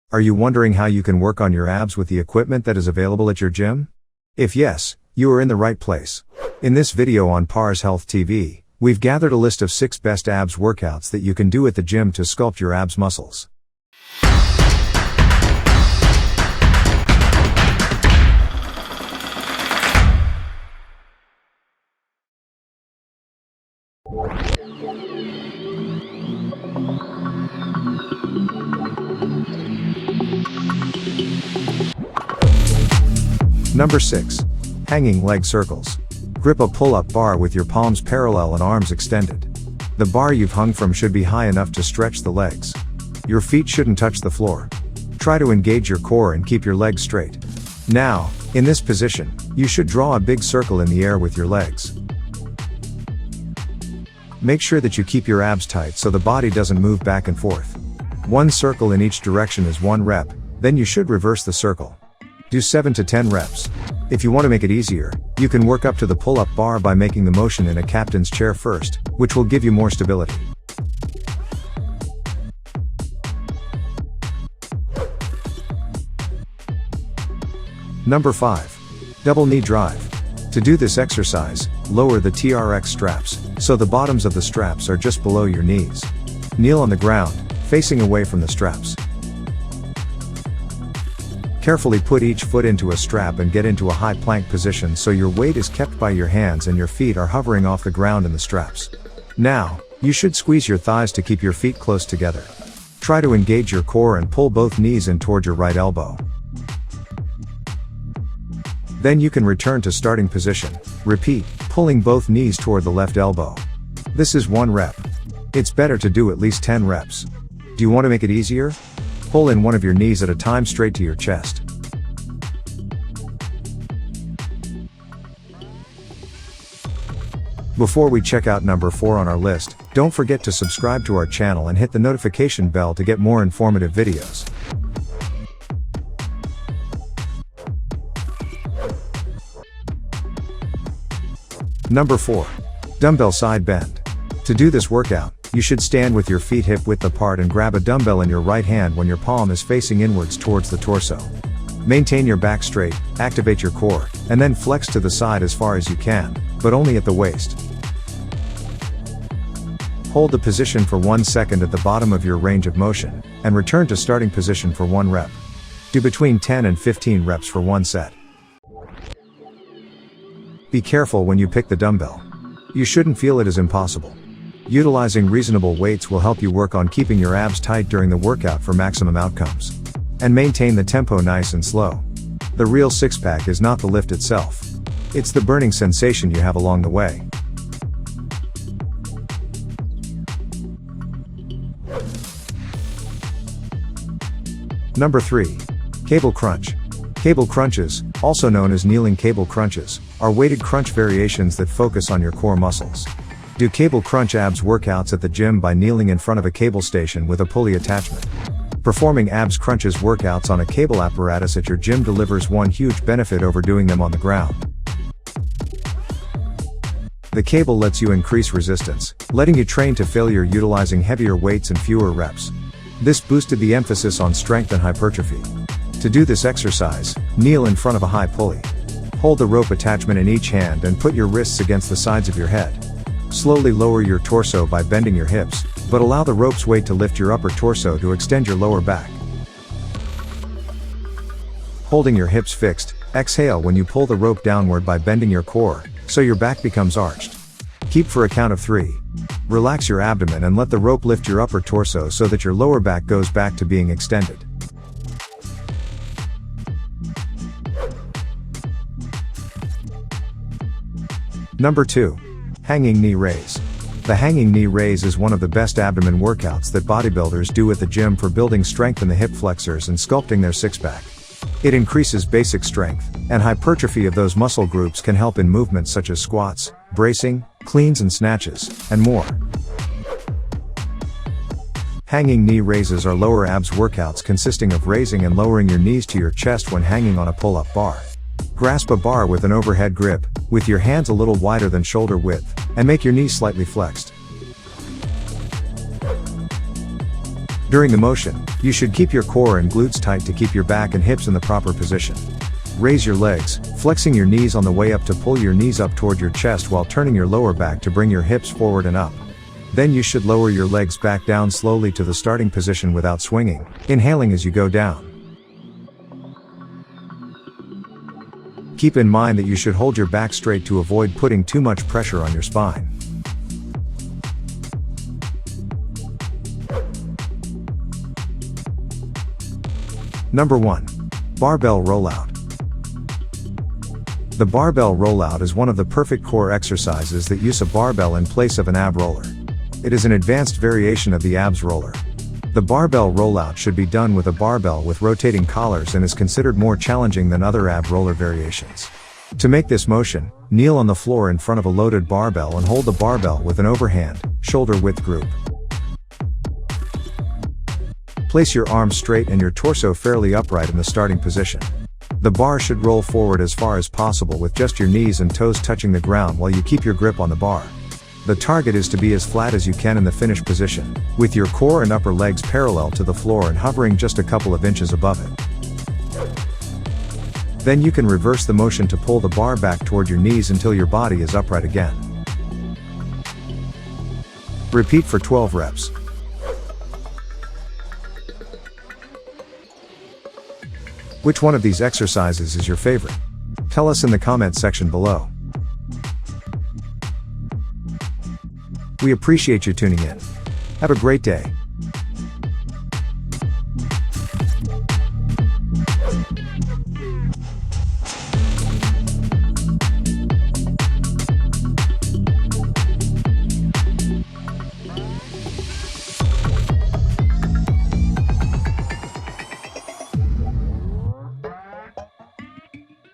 Are you wondering how you can work on your abs with the equipment that is available at your gym? If yes, you are in the right place. In this video on parshealthhtv, we've gathered a list of 6 best abs workouts that you can do at the gym to sculpt your abs muscles. Number 6. Hanging leg circles. Grip a pull-up bar with your palms parallel and arms extended. The bar you've hung from should be high enough to stretch the legs. Your feet shouldn't touch the floor. Try to engage your core and keep your legs straight. Now, in this position, you should draw a big circle in the air with your legs. Make sure that you keep your abs tight so the body doesn't move back and forth. 1 circle in each direction is 1 rep, then you should reverse the circle. Do 7 to 10 reps. If you want to make it easier, you can work up to the pull-up bar by making the motion in a captain's chair first, which will give you more stability. Number 5. Double knee drive. To do this exercise, lower the TRX straps, so the bottoms of the straps are just below your knees. Kneel on the ground, facing away from the straps. Carefully put each foot into a strap and get into a high plank position so your weight is kept by your hands and your feet are hovering off the ground in the straps. Now, you should squeeze your thighs to keep your feet close together. Try to engage your core and pull both knees in toward your right elbow. Then you can return to starting position. Repeat, pulling both knees toward the left elbow. This is 1 rep. It's better to do at least 10 reps. Do you want to make it easier? Pull in one of your knees at a time straight to your chest. Before we check out number 4 on our list, don't forget to subscribe to our channel and hit the notification bell to get more informative videos. Number 4. Dumbbell side bend. To do this workout, you should stand with your feet hip width apart and grab a dumbbell in your right hand when your palm is facing inwards towards the torso. Maintain your back straight, activate your core, and then flex to the side as far as you can, but only at the waist. Hold the position for 1 second at the bottom of your range of motion, and return to starting position for 1 rep. Do between 10 and 15 reps for 1 set. Be careful when you pick the dumbbell. You shouldn't feel it as impossible. Utilizing reasonable weights will help you work on keeping your abs tight during the workout for maximum outcomes. And maintain the tempo nice and slow. The real six-pack is not the lift itself. It's the burning sensation you have along the way. Number 3. Cable crunch. Cable crunches, also known as kneeling cable crunches, are weighted crunch variations that focus on your core muscles. Do cable crunch abs workouts at the gym by kneeling in front of a cable station with a pulley attachment. Performing abs crunches workouts on a cable apparatus at your gym delivers one huge benefit over doing them on the ground. The cable lets you increase resistance, letting you train to failure utilizing heavier weights and fewer reps. This boosted the emphasis on strength and hypertrophy. To do this exercise, kneel in front of a high pulley. Hold the rope attachment in each hand and put your wrists against the sides of your head. Slowly lower your torso by bending your hips, but allow the rope's weight to lift your upper torso to extend your lower back. Holding your hips fixed, exhale when you pull the rope downward by bending your core, so your back becomes arched. Keep for a count of 3. Relax your abdomen and let the rope lift your upper torso so that your lower back goes back to being extended. Number 2. Hanging knee raise. The hanging knee raise is one of the best abdomen workouts that bodybuilders do at the gym for building strength in the hip flexors and sculpting their six-pack. It increases basic strength, and hypertrophy of those muscle groups can help in movements such as squats, bracing, cleans and snatches, and more. Hanging knee raises are lower abs workouts consisting of raising and lowering your knees to your chest when hanging on a pull-up bar. Grasp a bar with an overhead grip, with your hands a little wider than shoulder width, and make your knees slightly flexed. During the motion, you should keep your core and glutes tight to keep your back and hips in the proper position. Raise your legs, flexing your knees on the way up to pull your knees up toward your chest while turning your lower back to bring your hips forward and up. Then you should lower your legs back down slowly to the starting position without swinging, inhaling as you go down. Keep in mind that you should hold your back straight to avoid putting too much pressure on your spine. Number 1. Barbell Rollout. The barbell rollout is one of the perfect core exercises that use a barbell in place of an ab roller. It is an advanced variation of the abs roller. The barbell rollout should be done with a barbell with rotating collars and is considered more challenging than other ab roller variations. To make this motion, kneel on the floor in front of a loaded barbell and hold the barbell with an overhand, shoulder width grip. Place your arms straight and your torso fairly upright in the starting position. The bar should roll forward as far as possible with just your knees and toes touching the ground while you keep your grip on the bar. The target is to be as flat as you can in the finish position, with your core and upper legs parallel to the floor and hovering just a couple of inches above it. Then you can reverse the motion to pull the bar back toward your knees until your body is upright again. Repeat for 12 reps. Which one of these exercises is your favorite? Tell us in the comment section below. We appreciate you tuning in. Have a great day.